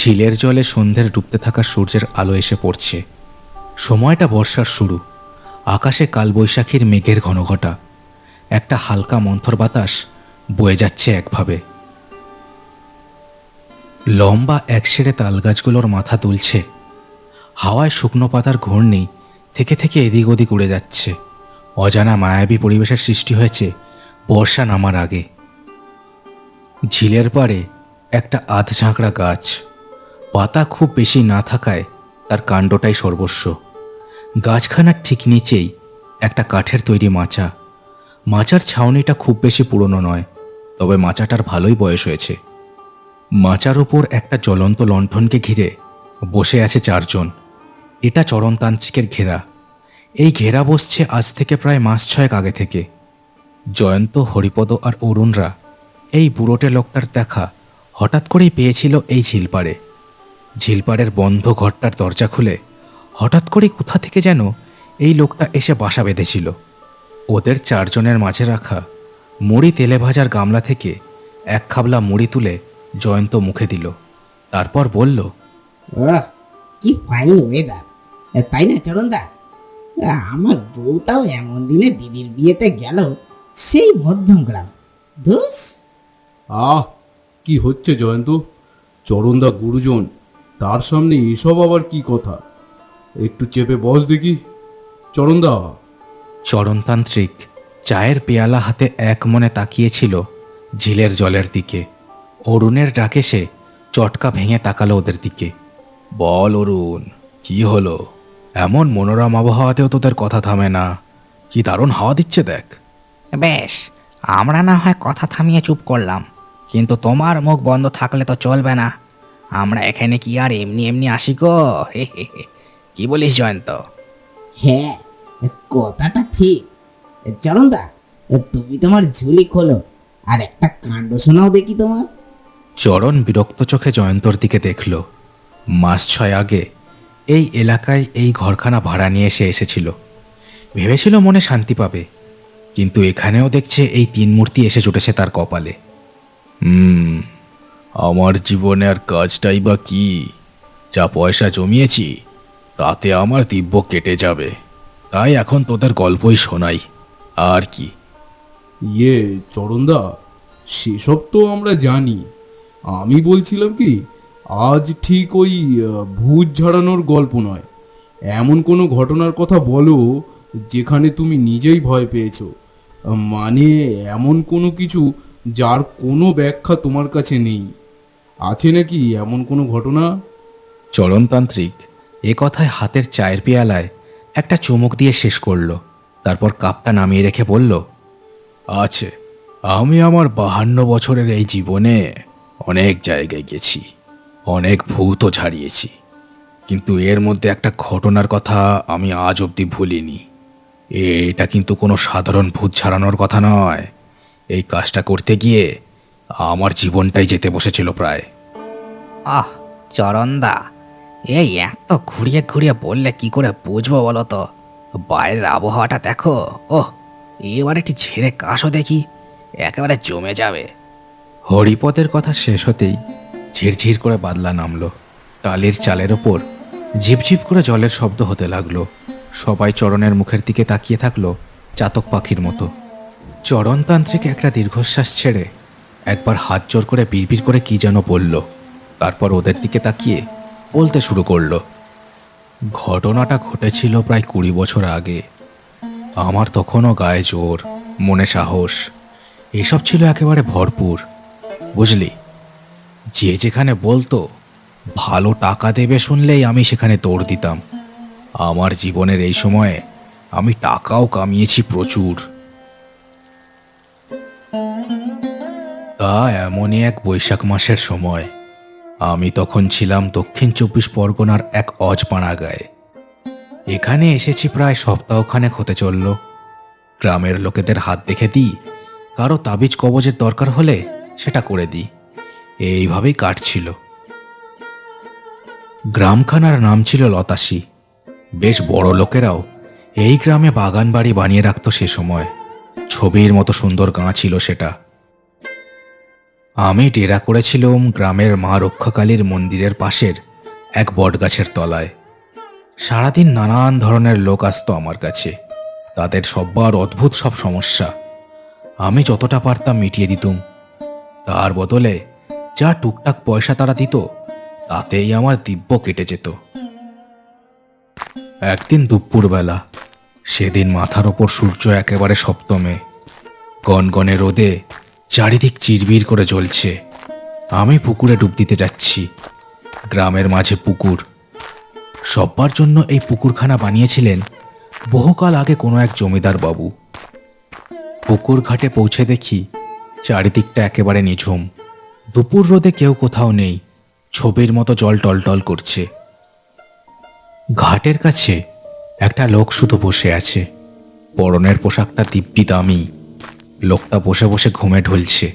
ঝিলের জলে সন্ধ্যের ডুবতে থাকা সূর্যের আলো এসে পড়ছে। সময়টা বর্ষার শুরু। আকাশে কালবৈশাখীর মেঘের ঘনঘটা। একটা হালকা মন্থর বাতাস বয়ে যাচ্ছে একভাবে। লম্বা একশেড়ে তালগাছগুলোর মাথা তুলছে। হাওয়ায় শুকনো পাতার ঘূর্ণি থেকে থেকে এদিক ওদিক উড়ে যাচ্ছে। অজানা মায়াবী পরিবেশের সৃষ্টি হয়েছে বর্ষা নামার আগে। ঝিলের পাড়ে একটা আধঝাঁকড়া গাছ। পাতা খুব বেশি না থাকায় তার কাণ্ডটাই সর্বস্ব। গাছখানার ঠিক নিচেই একটা কাঠের তৈরি মাচা। মাচার ছাউনিটা খুব বেশি পুরনো নয়, তবে মাচাটার ভালোই বয়স হয়েছে। মাচার উপর একটা জ্বলন্ত লণ্ঠনকে ঘিরে বসে আছে চারজন। এটা চরণতান্ত্রিকের ঘেরা। এই ঘেরা বসছে আজ থেকে প্রায় মাস 6 আগে থেকে। জয়ন্ত, হরিপদ আর অরুণরা এই বুড়োটে লোকটার দেখা হঠাৎ করেই পেয়েছিল এই ঝিলপাড়ে। ঝিলপাড়ের বন্ধ ঘরটার দরজা খুলে হঠাৎ করেই কোথা থেকে যেন এই লোকটা এসে বাসা বেঁধেছিল। ওদের চারজনের মাঝে রাখা মুড়ি তেলে ভাজার গামলা থেকে এক খাবলা মুড়ি তুলে জয়ন্ত মুখে দিল। তারপর বলল, আহ, কি ফাইন ওয়েদার, তাই না চরণদা? আমার বউটাও এমন দিনে দিদির বিয়েতে গেল, সেই মধ্যমগ্রাম। ধুস। আহ, কি হচ্ছে জয়ন্ত? চরণদা গুরুজন, তার সামনে এসব আবার কি কথা? একটু চেপে বস দেখি চরণদা। চরণতান্ত্রিক চায়ের পেয়ালা হাতে এক মনে তাকিয়েছিল ঝিলের জলের দিকে। অরুণের ডাকে সে চটকা ভেঙে তাকালো ওদের দিকে। বল অরুণ, কি হলো? এমন মনোরম আবহাওয়াতেও তোদের কথা থামে না। কি দারুণ হাওয়া দিচ্ছে দেখ। বেশ, আমরা না হয় কথা থামিয়ে চুপ করলাম, কিন্তু তোমার মুখ বন্ধ থাকলে তো চলবে না। আমরা এখানে কি আর এমনি এমনি আসি গো? হে হে হে। কি বলিস জয়ন্ত? হ্যাঁ, কথাটা ঠিক। চরণদা, তুমি তোমার ঝুলি খোলো আর একটা কাণ্ড শোনাও দেখি তোমার। চরণ বিরক্ত চোখে জয়ন্তর দিকে দেখল। মাস 6 আগে এই এলাকায় এই ঘরখানা ভাড়া নিয়ে এসেছিল। ভেবেছিল মনে শান্তি পাবে, কিন্তু এখানেও দেখছে এই 3 মূর্তি এসে জুটেছে তার কপালে। আমার জীবনে আর কাজটাই বা কি? যা পয়সা জমিয়েছি তাতে আমার দিব্য কেটে যাবে, তাই এখন তোদের গল্পই শোনাই। আর কি? চরণদা, সেসব তো আমরা জানি। আমি বলছিলাম কি, আজ ঠিক ওই ভূত ঝাড়ানোর গল্প নয়, এমন কোনো ঘটনার কথা বলো যেখানে তুমি নিজেই ভয় পেয়েছো। মানে এমন কোনো কিছু যার কোনো ব্যাখ্যা তোমার কাছে নেই। আছে নাকি এমন কোনো ঘটনা? চরণতান্ত্রিক এ কথায় হাতের চায়ের পেয়ালায় একটা চুমুক দিয়ে শেষ করল। তারপর কাপটা নামিয়ে রেখে বলল, আছে। আমি আমার 52 বছরের এই জীবনে অনেক জায়গায় গেছি, অনেক ভূতও ঝাড়িয়েছি, কিন্তু এর মধ্যে একটা ঘটনার কথা আমি আজ অবধি ভুলিনি। এটা কিন্তু কোনো সাধারণ ভূত ঝাড়ানোর কথা নয়। এই কাজটা করতে গিয়ে আমার জীবনটাই যেতে বসেছিল প্রায়। আহ, চরণদা, এই এত ঘুরিয়ে ঘুরিয়ে বললে কি করে বুঝবো বলো তো? বাইরের আবহাওয়াটা দেখো। ওহ, এবার একটি ঝেড়ে কাশো দেখি, একেবারে জমে যাবে। হরিপদের কথা শেষ হতেই ঝিরঝির করে বাদলা নামলো। টালির চালের ওপর ঝিপঝিপ করে জলের শব্দ হতে লাগলো। সবাই চরণের মুখের দিকে তাকিয়ে থাকলো চাতক পাখির মতো। চরণতান্ত্রিক একটা দীর্ঘশ্বাস ছেড়ে একবার হাত জোর করে বিড়বিড় করে কি যেন বলল। তারপর ওদের দিকে তাকিয়ে বলতে শুরু করলো, ঘটনাটা ঘটেছিল প্রায় 20 বছর আগে। আমার তখনও গায়ে জোর, মনে সাহস, এসব ছিল একেবারে ভরপুর। বুঝলি, যে যেখানে বলতো ভালো টাকা দেবে শুনলেই আমি সেখানে দৌড় দিতাম। আমার জীবনের এই সময়ে আমি টাকাও কামিয়েছি প্রচুর। তা এমনই এক বৈশাখ মাসের সময়। আমি তখন ছিলাম দক্ষিণ 24 পরগনার এক অজপাড়া গায়ে। এখানে এসেছি প্রায় সপ্তাহখানেক হতে চলল। গ্রামের লোকেদের হাত দেখে দিই, কারো তাবিজ কবজের দরকার হলে সেটা করে দিই। এইভাবেই কাটছিল। গ্রামখানার নাম ছিল লতাশি। বেশ বড় লোকেরাও এই গ্রামে বাগান বাড়ি বানিয়ে রাখত সে সময়। ছবির মতো সুন্দর গাঁ ছিল সেটা। আমি ডেরা করেছিলাম গ্রামের মা রক্ষাকালীর মন্দিরের পাশের এক বটগাছের তলায়। সারাদিন নানান ধরনের লোক আসতো আমার কাছে। তাদের সব্বার অদ্ভুত সব সমস্যা আমি যতটা পারতাম মিটিয়ে দিতুম। তার বদলে যা টুকটাক পয়সা তারা দিত তাতেই আমার দিব্য কেটে যেত। একদিন দুপুরবেলা, সেদিন মাথার ওপর সূর্য একেবারে সপ্তমে, গনগনে রোদে চারিদিক চিরবির করে জ্বলছে। আমি পুকুরে ডুব দিতে যাচ্ছি। গ্রামের মাঝে পুকুর। সব্বার জন্য এই পুকুরখানা বানিয়েছিলেন বহুকাল আগে কোনো এক জমিদার বাবু। পুকুর ঘাটে পৌঁছে দেখি চারিদিকটা একেবারে নিঝুম। দুপুর রোদে কেউ কোথাও নেই। ছবির মতো জল টলটল করছে। ঘাটের কাছে একটা লোক শুধু বসে আছে। পরনের পোশাকটা দিব্যি দামি। লোকটা বসে বসে ঘুমে ঢুলছে।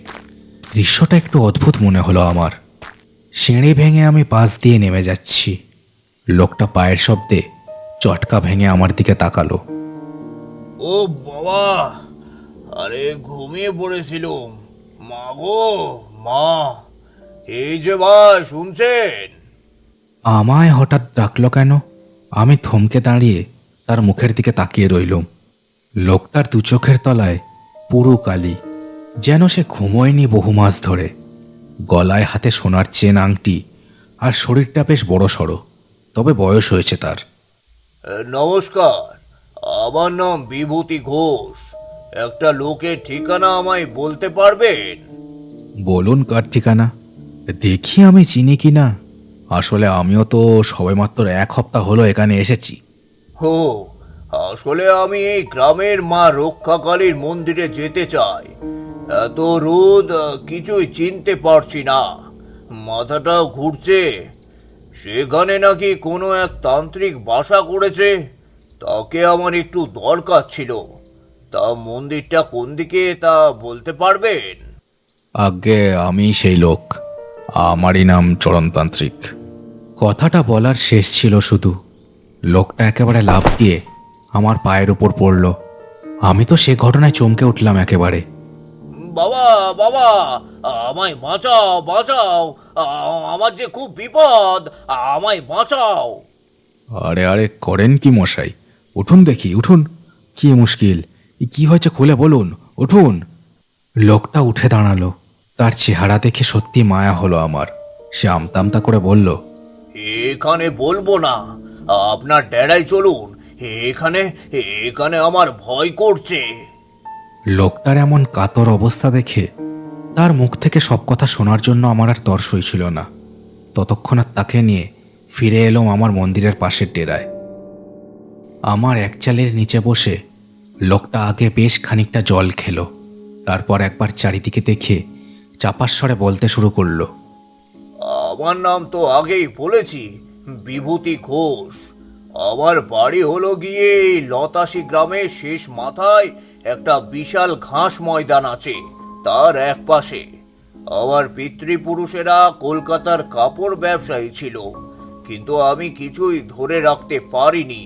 দৃশ্যটা একটু অদ্ভুত মনে হলো আমার। সিঁড়ি ভেঙে আমি পাশ দিয়ে নেমে যাচ্ছি। লোকটা পায়ের শব্দে চটকা ভেঙে আমার দিকে তাকালো। ও বাবা, আরে ঘুমিয়ে পড়েছিলুম। মা গো মা, এই যে ভাই শুনছেন? আমায় হঠাৎ ডাকলো কেন? আমি থমকে দাঁড়িয়ে তার মুখের দিকে তাকিয়ে রইলুম। লোকটার দু চোখের তলায় পুরো কালি, যেন সে ঘুমোয়নি বহু মাস ধরে। গলায় হাতে সোনার চেন আংটি, আর শরীরটা বেশ বড় সড়ো, তবে বয়স হয়েছে তার। নমস্কার, আমার নাম বিভূতি ঘোষ। একটা লোকের ঠিকানা আমায় বলতে পারবেন? বলুন কার ঠিকানা, দেখি আমি চিনি কি না। আসলে আমিও তো সবেমাত্র 1 সপ্তাহ হলো এখানে এসেছি। হো, আসলে আমি এই গ্রামের মা রক্ষাকালীর মন্দিরে যেতে চাই। এত রোদ, কিছুই চিনতে পারছি না, মাথাটাও ঘুরছে। সেখানে নাকি কোনো এক তান্ত্রিক বাসা করেছে, তাকে আমার একটু দরকার ছিল। তা মন্দিরটা কোন দিকে তা বলতে পারবেন? আগে আমি সেই লোক। আমারই নাম চরণতান্ত্রিক। কথাটা বলার শেষ ছিল শুধু, লোকটা একেবারে লাফ দিয়ে আমার পায়ের উপর পড়ল। আমি তো সে ঘটনায় চমকে উঠলাম একেবারে। বাবা বাবা, আমায় বাঁচাও বাঁচাও, আমার যে খুব বিপদ, আমায় বাঁচাও। আরে আরে করেন কি মশাই? উঠুন দেখি, উঠুন। কি মুশকিল, কি হয়েছে খুলে বলুন, উঠুন। লোকটা উঠে দাঁড়ালো। তার চেহারা দেখে সত্যি মায়া হলো আমার। সে আমতামতা করে বলল, এখানে বলবো না, আপনার ডেরায় চলুন। এখানে এখানে আমার ভয় করছে। লোকটার এমন কাতর অবস্থা দেখে তার মুখ থেকে সব কথা শোনার জন্য আমার আর তর সইছিল না। ততক্ষণাৎ তাকে নিয়ে ফিরে এলাম আমার মন্দিরের পাশের ডেরায়। আমার এক চালের নিচে বসে লোকটা আগে বেশ খানিকটা জল খেলো। তারপর একবার চারিদিকে দেখে চাপার স্বরে বলতে শুরু করলো, আমার নাম তো আগেই বলেছি, বিভূতি ঘোষ। আমার বাড়ি হলো গিয়ে এই লতাশি গ্রামের শেষ মাথায় একটা বিশাল ঘাস ময়দান আছে, তার এক পাশে। আমার পিতৃপুরুষেরা কলকাতার কাপড় ব্যবসায়ী ছিল, কিন্তু আমি কিছুই ধরে রাখতে পারিনি।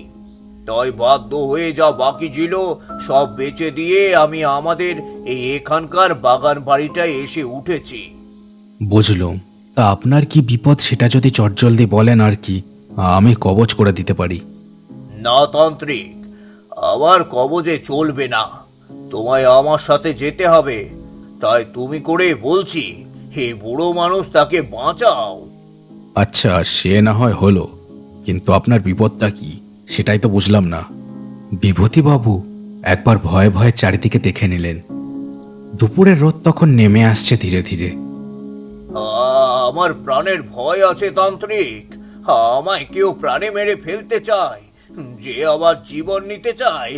তাই বাধ্য হয়ে যা বাকি ছিল সব বেচে দিয়ে আমি আমাদের এই এখানকার বাগান বাড়িটায় এসে উঠেছি। বুঝলুম। তা আপনার কি বিপদ সেটা যদি চটজলদি বলেন আর কি, আমি কবচ করে দিতে পারি। না তান্ত্রিক, আমার কবজে চলবে না, তোমায় আমার সাথে যেতে হবে। তাই তুমি করে বলছি, হে বুড়ো মানুষ, তাকে বাঁচাও। আচ্ছা, সে না হয় হলো, কিন্তু আপনার বিপদটা কি সেটাই তো বুঝলাম না। বিভূতিবাবু একবার ভয়ে ভয়ে চারিদিকে দেখে নিলেন। দুপুরের রোদ তখন নেমে আসছে ধীরে ধীরে। আমার প্রাণের ভয় আছে তান্ত্রিক। আমায় কেউ প্রাণে মেরে ফেলতে চায়। যে আবার জীবন নিতে চায়,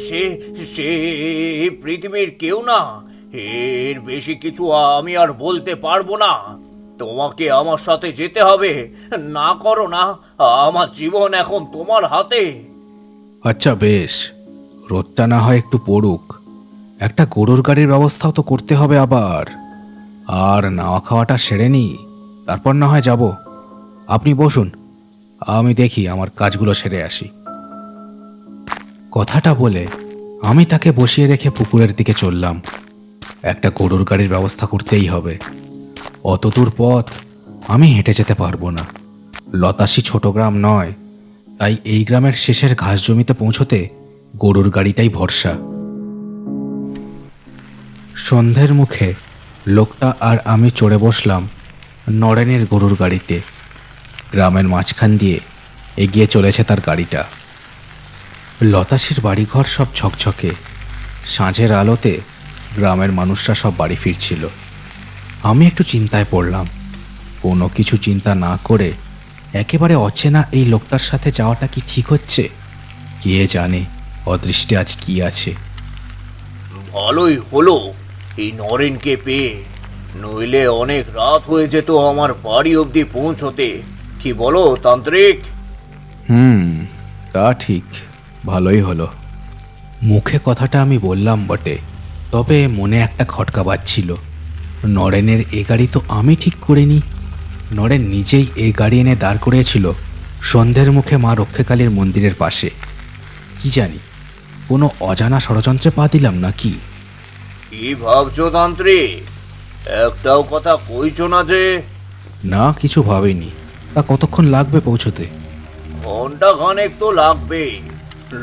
সে সে এই পৃথিবীর কেউ না। এর বেশি কিছু আমি আর বলতে পারবো না। তোমাকে আমার সাথে যেতে হবে। না করো না, আমার জীবন এখন তোমার হাতে। আচ্ছা বেশ, রোদটা না হয় একটু পড়ুক। একটা গরুর গাড়ির ব্যবস্থাও তো করতে হবে আবার। আর নাওয়া খাওয়াটা সেরে নি, তারপর না হয় যাব। আপনি বসুন, আমি দেখি আমার কাজগুলো সেরে আসি। কথাটা বলে আমি তাকে বসিয়ে রেখে পুকুরের দিকে চললাম। একটা গরুর গাড়ির ব্যবস্থা করতেই হবে। অত দূর পথ আমি হেঁটে যেতে পারবো না। লতাশি ছোট গ্রাম নয়, তাই এই গ্রামের শেষের ঘাস জমিতে পৌঁছতে গরুর গাড়িটাই ভরসা। সন্ধ্যের মুখে লোকটা আর আমি চড়ে বসলাম নরেনের গরুর গাড়িতে। গ্রামের মাঝখান দিয়ে এগিয়ে চলেছে তার গাড়িটা। লতাশির বাড়িঘর সব ঝকঝকে, সাঁঝের আলোতে গ্রামের মানুষরা সব বাড়ি ফিরছিল। আমি একটু চিন্তায় পড়লাম। কোনো কিছু চিন্তা না করে একেবারে অচেনা এই লোকটার সাথে যাওয়াটা কি ঠিক হচ্ছে? কে জানে অদৃষ্টে আজ কি আছে। ভালোই হলো এই নরেনকে পেয়ে, নইলে অনেক রাত হয়ে যেত আমার বাড়ি অবধি পৌঁছতে। কি বলো তান্ত্রিক? তা ঠিক, ভালোই হলো। মুখে কথাটা আমি বললাম বটে, তবে মনে একটা খটকা বাজছিল। নরেনের এ গাড়ি তো আমি ঠিক করিনি। নরেন নিজেই এই গাড়ি এনে দাঁড় করিয়েছিল সন্ধ্যের মুখে মা রক্ষেকালীর মন্দিরের পাশে। কি জানি কোনো অজানা ষড়যন্ত্রে পা দিলাম নাকি? কি ভাবছো তান্ত্রিক? একটাও কথা কইছো না যে? না, কিছু ভাবিনি। তা কতক্ষণ লাগবে পৌঁছতে? ঘন্টা খানেক তো লাগবে।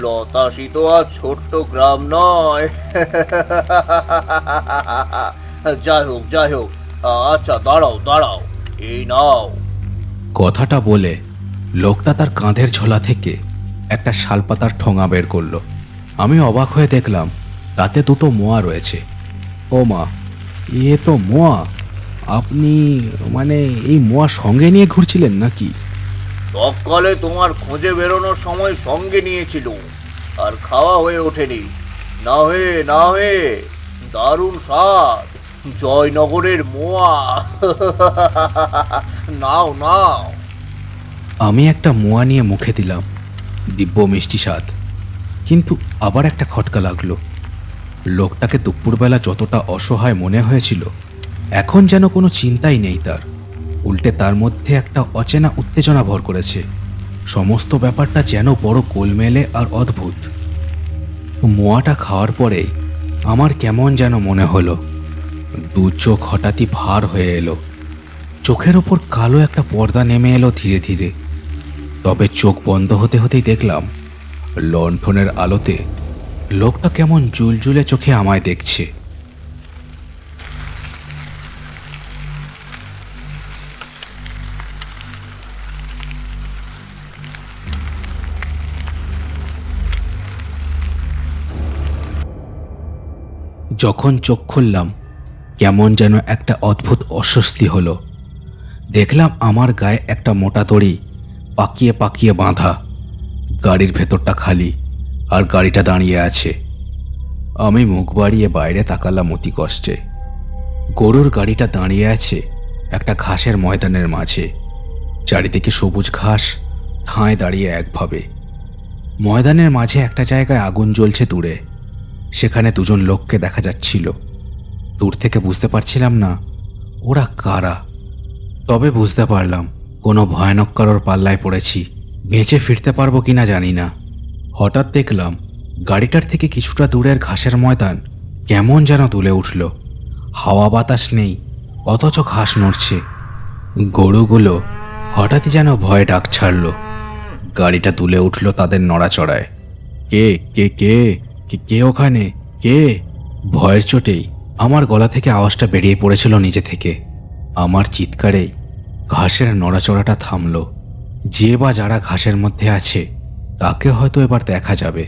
লতাশি তো আর ছোট্ট গ্রাম নয়। যাই হোক যাই হোক, আচ্ছা দাঁড়াও দাঁড়াও, এই নাও। কথাটা বলে লোকটা তার কাঁধের ঝোলা থেকে একটা শালপাতার ঠোঙা বের করলো। আমি অবাক হয়ে দেখলাম তাতে দুটো মোয়া রয়েছে। ও মা, এ তো মোয়া! আপনি মানে এই মোয়া সঙ্গে নিয়ে ঘুরছিলেন নাকি? সকালে তোমার খোঁজে বেরোনোর সময় সঙ্গে নিয়েছিল, আর খাওয়া হয়ে ওঠেনি। না হয়ে দারুণ স্বাদ, জয়নগরের মোয়া। নাও নাও। আমি একটা মোয়া নিয়ে মুখে দিলাম, দিব্য মিষ্টি স্বাদ। কিন্তু আবার একটা খটকা লাগলো। লোকটাকে দুপুরবেলা যতটা অসহায় মনে হয়েছিল, এখন যেন কোনো চিন্তাই নেই তার। উল্টে তার মধ্যে একটা অচেনা উত্তেজনা ভর করেছে। সমস্ত ব্যাপারটা যেন বড় গোলমেলে আর অদ্ভুত। মোয়াটা খাওয়ার পরে আমার কেমন যেন মনে হলো। দু চোখ হঠাৎই ভার হয়ে এলো। চোখের ওপর কালো একটা পর্দা নেমে এলো ধীরে ধীরে। তবে চোখ বন্ধ হতে হতেই দেখলাম লণ্ঠনের আলোতে লোকটা কেমন জুলজুলে চোখে আমায় দেখছে। যখন চোখ খুললাম, কেমন যেন একটা অদ্ভুত অস্বস্তি হলো। দেখলাম আমার গায়ে একটা মোটা দড়ি পাকিয়ে পাকিয়ে বাঁধা। গাড়ির ভেতরটা খালি, আর গাড়িটা দাঁড়িয়ে আছে। আমি মুখ বাড়িয়ে বাইরে তাকালাম অতি কষ্টে। গরুর গাড়িটা দাঁড়িয়ে আছে একটা ঘাসের ময়দানের মাঝে। চারিদিকে সবুজ ঘাস, ঠাঁই দাঁড়িয়ে একভাবে। ময়দানের মাঝে একটা জায়গায় আগুন জ্বলছে দূরে। সেখানে দুজন লোককে দেখা যাচ্ছিল। দূর থেকে বুঝতে পারছিলাম না ওরা কারা, তবে বুঝতে পারলাম কোনো ভয়ানক কারোর পাল্লায় পড়েছি। বেঁচে ফিরতে পারবো কিনা জানি না। হঠাৎ দেখলাম গাড়িটার থেকে কিছুটা দূরের ঘাসের ময়দান কেমন যেন দুলে উঠল। হাওয়া বাতাস নেই, অথচ ঘাস নড়ছে। গরুগুলো হঠাৎই যেন ভয়ে ডাক ছাড়ল। গাড়িটা দুলে উঠল তাদের নড়াচড়ায়। কে কে কে কে কে ওখানে? কে? ভয়ের চোটেই আমার গলা থেকে আওয়াজটা বেরিয়ে পড়েছিল নিজে থেকে। আমার চিৎকারেই ঘাসের নড়াচড়াটা থামল। যে বা যারা ঘাসের মধ্যে আছে তাকে হয়তো এবার দেখা যাবে।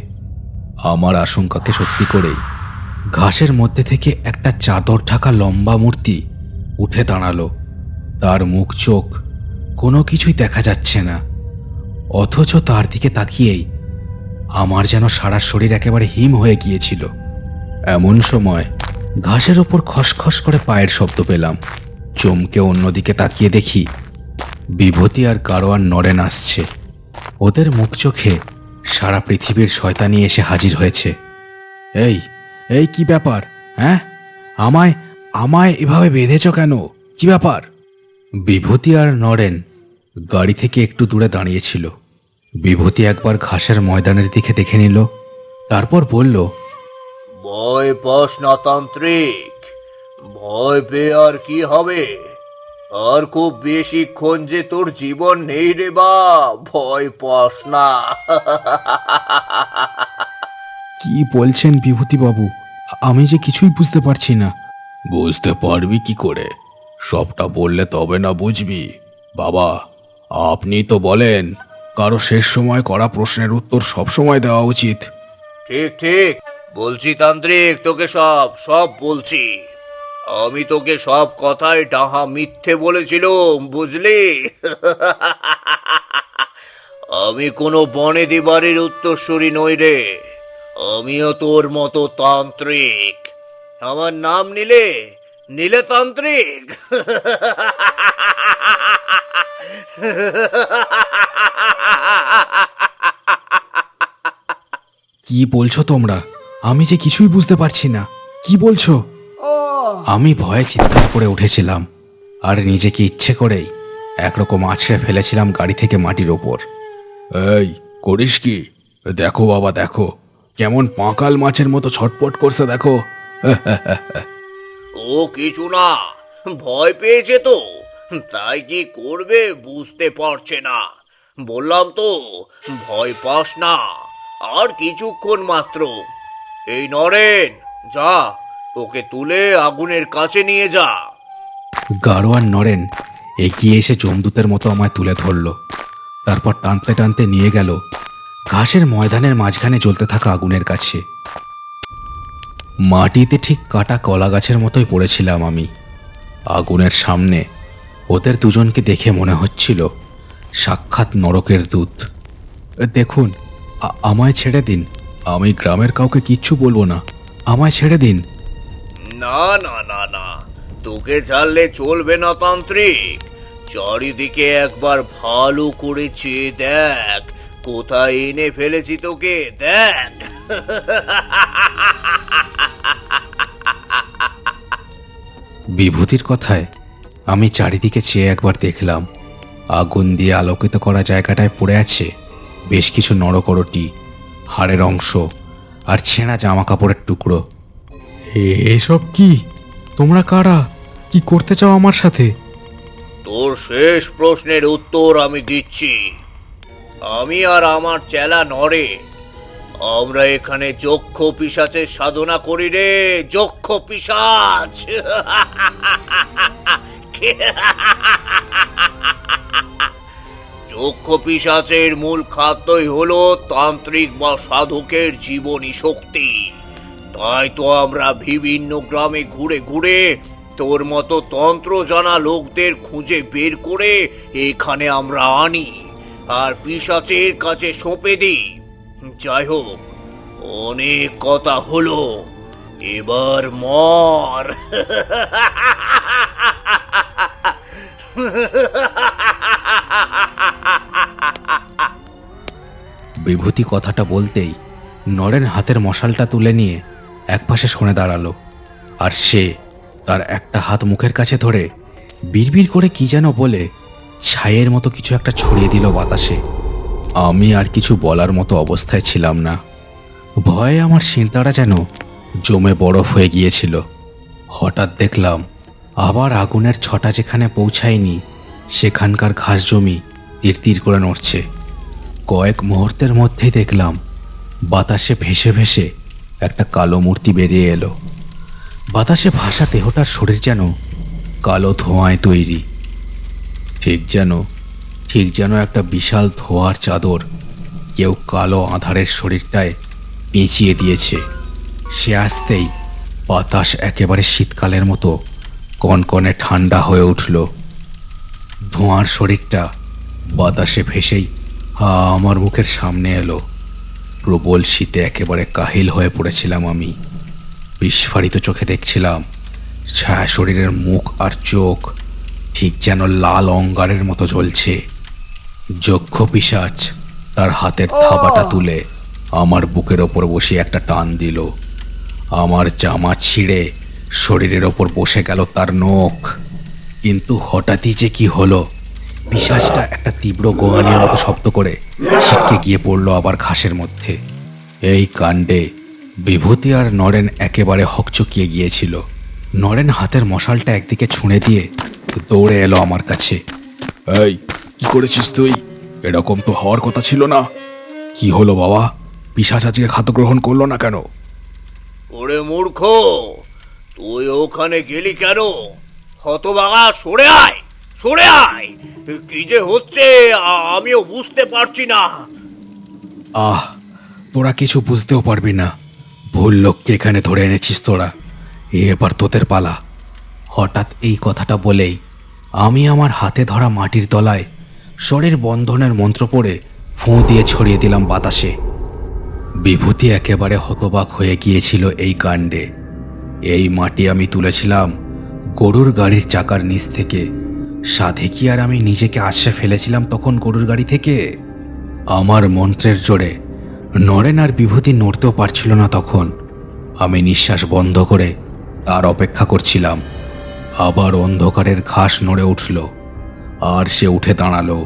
আমার আশঙ্কাকে সত্যি করেই ঘাসের মধ্যে থেকে একটা চাদর ঢাকা লম্বা মূর্তি উঠে দাঁড়ালো। তার মুখ চোখ কোনো কিছুই দেখা যাচ্ছে না, অথচ তার দিকে তাকিয়েই আমার যেন সারা শরীর একেবারে হিম হয়ে গিয়েছিল। এমন সময় ঘাসের ওপর খসখস করে পায়ের শব্দ পেলাম। চমকে অন্যদিকে তাকিয়ে দেখি বিভূতি আর গাড়োয়ান নরেন আসছে। ওদের মুখ চোখে সারা পৃথিবীর শয়তানি এসে হাজির হয়েছে। এই এই কি ব্যাপার? হ্যাঁ, আমায় আমায় এভাবে বেঁধেছ কেন? কি ব্যাপার? বিভূতি আর নরেন গাড়ি থেকে একটু দূরে দাঁড়িয়েছিল। বিভূতি একবার ঘাসের ময়দানের দিকে দেখে নিল, তারপর বলল, ভয় পাস না তান্ত্রিক, ভয় পেয়ে আর কি হবে? আর খুব বেশিক্ষণ যে তোর জীবন নেই রে বা, ভয় পাস না। কি বলছেন বিভূতিবাবু? আমি যে কিছুই বুঝতে পারছি না। বুঝতে পারবি কি করে? সবটা বললে তবে না বুঝবি। বাবা, আপনি তো বলেন কারো শেষ সময় করা প্রশ্নের উত্তর সব সময় দেওয়া উচিত। ঠিক ঠিক বলছি তান্ত্রিক, তোকে সব সব বলছি। আমি তোকে সব কথাই ডাহা মিথ্যে বলেছিলুম, বুঝলি? আমি কোনো বনেদি বাড়ির উত্তরসূরি নই রে। আমিও তোর মতো তান্ত্রিক। আমার নাম নিলে নিলে তান্ত্রিক। কি বলছো তোমরা? আমি যে কিছুই বুঝতে পারছি না। কি বলছো? আমি ভয়ে চিৎকার করে উঠেছিলাম আর নিজেকে ইচ্ছে করেই একরকম আছড়ে ফেলেছিলাম গাড়ি থেকে মাটির ওপর। এই করিস কি? দেখো বাবা, দেখো কেমন পাঁকাল মাছের মতো ছটপট করছে, দেখো। ও কিছু না, ভয় পেয়েছে তো, তাই কি করবে বুঝতে পারছে না। বললাম তো ভয় পাস না, আর কিছুক্ষণ মাত্র। এই নরেন, যা, ওকে তুলে আগুনের কাছে নিয়ে যা। গাড়োয়ান নরেন এগিয়ে এসে জমদূতের মতো আমায় তুলে ধরলো। তারপর টানতে টানতে নিয়ে গেল ঘাসের ময়দানের মাঝখানে জ্বলতে থাকা আগুনের কাছে। মাটিতে ঠিক কাটা কলা গাছের মতোই পড়েছিলাম আমি। আগুনের সামনে ওদের দুজনকে দেখে মনে হচ্ছিল সাক্ষাৎ নরকের দূত। দেখুন, আমায় ছেড়ে দিন। আমি গ্রামের কাউকে কিচ্ছু বলবো না। আমায় ছেড়ে দিন। না না না না, তোকে ছাড়লে চলবে না তান্ত্রিক। চারিদিকে একবার ভালো করে চেয়ে দেখ, কোথায় এনে ফেলেছি তোকে, দেখ। বিভূতির কথায় আমি চারিদিকে চেয়ে একবার দেখলাম। আগুন দিয়ে আলোকিত করা জায়গাটায় পড়ে আছে বেশ কিছু নরকরটি, হাড়ের অংশ আর ছেঁড়া জামা কাপড়ের টুকরো। এসব কি? তোমরা কারা? কি করতে চাও আমার সাথে? তোর শেষ প্রশ্নের উত্তর আমি দিচ্ছি। আমি আর আমার চেলা নরে, আমরা এখানে যক্ষ পিশাচের সাধনা করি রে, যক্ষ পিশাচ। যক্ষ পিশাচের মূল খাদ্যই হলো তান্ত্রিক বা সাধকের জীবনী শক্তি। তাই তো আমরা বিভিন্ন গ্রামে ঘুরে ঘুরে তোর মতো তন্ত্র জানা লোকদের খুঁজে বের করে এখানে আমরা আনি আর পিশাচের কাছে সঁপে দিই। যাই হোক, অনেক কথা হলো, এবার মর। বিভূতি কথাটা বলতেই নরেন হাতের মশালটা তুলে নিয়ে একপাশে সরে দাঁড়ালো। আর সে তার একটা হাত মুখের কাছে ধরে বিড়বিড় করে কি যেন বলে ছাইয়ের মতো কিছু একটা ছড়িয়ে দিল বাতাসে। আমি আর কিছু বলার মতো অবস্থায় ছিলাম না। ভয়ে আমার শিরদাঁড়া যেন জমে বরফ হয়ে গিয়েছিল। হঠাৎ দেখলাম আবার আগুনের ছটা যেখানে পৌঁছায়নি সেখানকার ঘাস জমি তীর করে নড়ছে। কয়েক মুহূর্তের মধ্যেই দেখলাম বাতাসে ভেসে ভেসে একটা কালো মূর্তি বেরিয়ে এলো। বাতাসে ভাসা দেহটার শরীর যেন কালো ধোঁয়ায় তৈরি। ঠিক যেন একটা বিশাল ধোঁয়ার চাদর কেউ কালো আঁধারের শরীরটায় পেঁচিয়ে দিয়েছে। সে আসতেই বাতাস একেবারে শীতকালের মতো কনকনে ঠান্ডা হয়ে উঠল। ধোঁয়ার শরীরটা বাতাসে ভেসেই আমার মুখের সামনে এলো। প্রবল শীতে একেবারে কাহিল হয়ে পড়েছিলাম আমি। বিস্ফারিত চোখে দেখছিলাম ছায়া শরীরের মুখ আর চোখ ঠিক যেন লাল অঙ্গারের মতো জ্বলছে। যক্ষ পিশাচ তার হাতের থাবাটা তুলে আমার বুকের ওপর বসে একটা টান দিল। আমার জামা ছিঁড়ে শরীরের ওপর বসে গেল তার নখ। কিন্তু হঠাৎই যে কি হলো, পিশাচটা একটা তীব্র গোঙানির মতো শব্দ করে ছিটকে গিয়ে পড়লো আবার ঘাসের মধ্যে। এই কাণ্ডে বিভূতি আর নরেন একেবারে হকচকিয়ে গিয়েছিল। নরেন হাতের মশালটা একদিকে ছুঁড়ে দিয়ে দৌড়ে এলো আমার কাছে। এই, কি করেছিস তুই? এরকম তো হওয়ার কথা ছিল না। কি হলো বাবা? পিশাচ আজকে খাদ্য গ্রহণ করলো না কেন? ওরে মূর্খ, তুই ওখানে গেলি কেন? হতভাগা, সরে আয়, সরে আয়। কি যে হচ্ছে আমিও বুঝতে পারছি না। আহ, তোরা কিছু বুঝতেও পারবি না। ভুল লোককে এখানে ধরে এনেছিস তোরা। এবার তোদের পালা। হঠাৎ এই কথাটা বলেই আমি আমার হাতে ধরা মাটির তলায় শরীর বন্ধনের মন্ত্র পড়ে ফোঁ দিয়ে ছড়িয়ে দিলাম বাতাসে। বিভূতি একেবারে হতবাক হয়ে গিয়েছিল এই কাণ্ডে। এই মাটি আমি তুলেছিলাম গরুর গাড়ির চাকার নিচ থেকে। সাধে কি আর আমি নিজেকে আশ্রে ফেলেছিলাম তখন গরুর গাড়ি থেকে? আমার মন্ত্রের জোরে নরেন আর বিভূতি নড়তেও পারছিল না তখন। আমি নিঃশ্বাস বন্ধ করে তার অপেক্ষা করছিলাম। আবার অন্ধকারের ঘাস নড়ে উঠল আর সে উঠে দাঁড়ালো।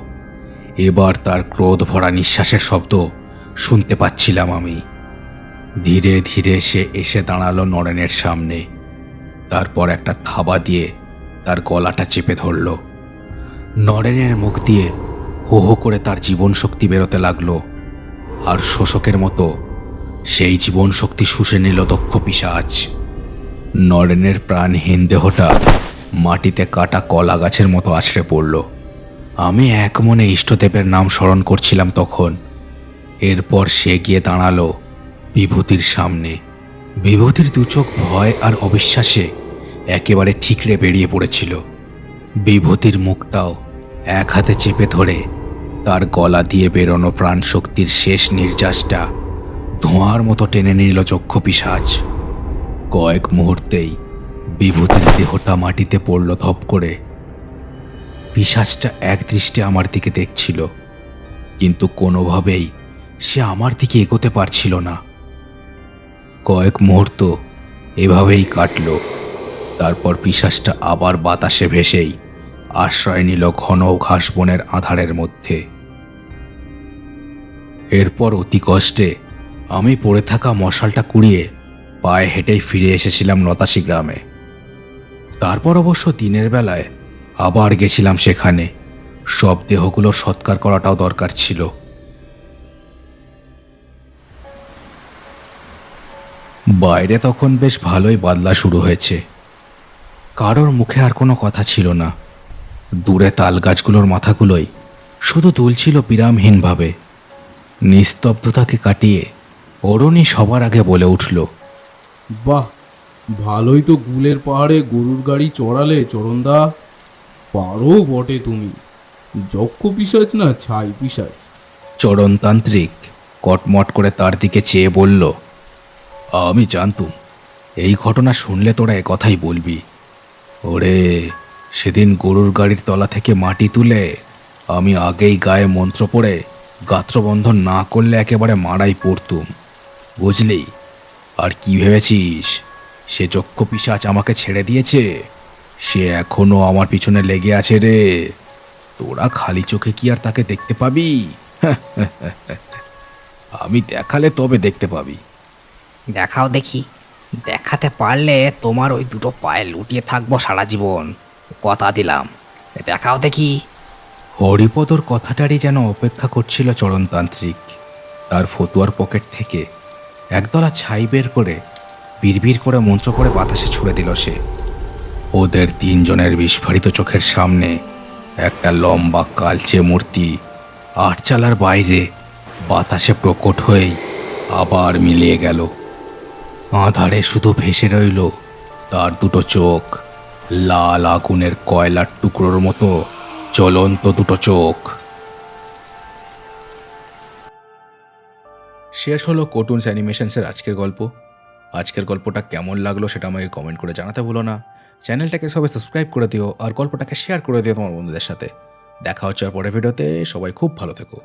এবার তার ক্রোধ ভরা নিঃশ্বাসের শব্দ শুনতে পাচ্ছিলাম আমি। ধীরে ধীরে সে এসে দাঁড়ালো নরেনের সামনে। তারপর একটা থাবা দিয়ে তার গলাটা চেপে ধরল। নরেনের মুখ দিয়ে হো হো করে তার জীবন শক্তি বেরোতে লাগলো, আর শোষকের মতো সেই জীবন শক্তি শুষে নিল দক্ষ পিশাচ। নরেনের প্রাণহীন দেহটা মাটিতে কাটা কলা গাছের মতো আছড়ে পড়ল। আমি এক মনে ইষ্টদেবের নাম স্মরণ করছিলাম তখন। এরপর সে গিয়ে দাঁড়ালো বিভূতির সামনে। বিভূতির দু চোখ ভয় আর অবিশ্বাসে একেবারে ঠিকরে বেরিয়ে পড়েছিল। বিভূতির মুখটাও এক হাতে চেপে ধরে তার গলা দিয়ে বেরোনো প্রাণ শক্তির শেষ নির্যাসটা ধোঁয়ার মতো টেনে নিল যক্ষ পিশাচ। কয়েক মুহূর্তেই বিভূতির দেহটা মাটিতে পড়ল ধপ করে। পিশাচটা একদৃষ্টে আমার দিকে দেখছিল, কিন্তু কোনোভাবেই সে আমার দিকে এগোতে পারছিল না। কয়েক মুহূর্ত এভাবেই কাটল। তারপর পিশাচটা আবার বাতাসে ভেসেই আশ্রয় নিল ঘন ঘাস বনের আঁধারের মধ্যে। এরপর অতি কষ্টে আমি পড়ে থাকা মশালটা কুড়িয়ে পায়ে হেঁটেই ফিরে এসেছিলাম লতাশি গ্রামে। তারপর অবশ্য দিনের বেলায় আবার গেছিলাম সেখানে। সব দেহগুলো সৎকার করাটাও দরকার ছিল। বাইরে তখন বেশ ভালোই বাদলা শুরু হয়েছে। কারোর মুখে আর কোনো কথা ছিল না। দূরে তাল গাছগুলোর মাথাগুলোই শুধু দুলছিল বিরামহীনভাবে। নিস্তব্ধতাকে কাটিয়ে অরুণী সবার আগে বলে উঠল, বাহ, ভালোই তো গুলের পাহাড়ে গরুর গাড়ি চড়ালে চরণদা। পারো বটে তুমি। যক্ষ পিশাচ না ছাই পিশাচ। চরণতান্ত্রিক কটমট করে তার দিকে চেয়ে বলল, আমি জানতুম এই ঘটনা শুনলে তোরা কথাই বলবি। ওরে, সেদিন গরুর গাড়ির তলা থেকে মাটি তুলে আমি আগেই গায়ে মন্ত্র পড়ে গাত্রবন্ধন না করলে একেবারে মারাই পড়তুম, বুঝলি? আর কি ভেবেছিস সে যক্ষ পিশাচ আমাকে ছেড়ে দিয়েছে? সে এখনো আমার পিছনে লেগে আছে রে। তোরা খালি চোখে কি আর তাকে দেখতে পাবি? আমি দেখালে তবে দেখতে পাবি। দেখাও দেখি। দেখাতে পারলে তোমার ওই দুটো পায়ে লুটিয়ে থাকবো সারা জীবন, কথা দিলাম। দেখাও দেখি। হরিপদর কথাটারই যেন অপেক্ষা করছিল চরণতান্ত্রিক। তার ফতুয়ার পকেট থেকে একদলা ছাই বের করে বিড়বিড় করে মন্ত্র করে বাতাসে ছুড়ে দিল সে। ওদের তিনজনের বিস্ফারিত চোখের সামনে একটা লম্বা কালচে মূর্তি আটচালার বাইরে বাতাসে প্রকট হয়েই আবার মিলিয়ে গেল। আঁধারে শুধু ভেসে রইল তার দুটো চোখ, লাল আগুনের কয়লার টুকরোর মতো জ্বলন্ত দুটো চোখ। শেষ হলো কার্টুনস অ্যানিমেশনসের আজকের গল্প। আজকের গল্পটা কেমন লাগলো সেটা আমাকে কমেন্ট করে জানাতে ভুলো না। চ্যানেলটাকে সবাই সাবস্ক্রাইব করে দিও আর গল্পটাকে শেয়ার করে দিও তোমার বন্ধুদের সাথে। দেখা হচ্ছে আর পরের ভিডিওতে। সবাই খুব ভালো থেকো।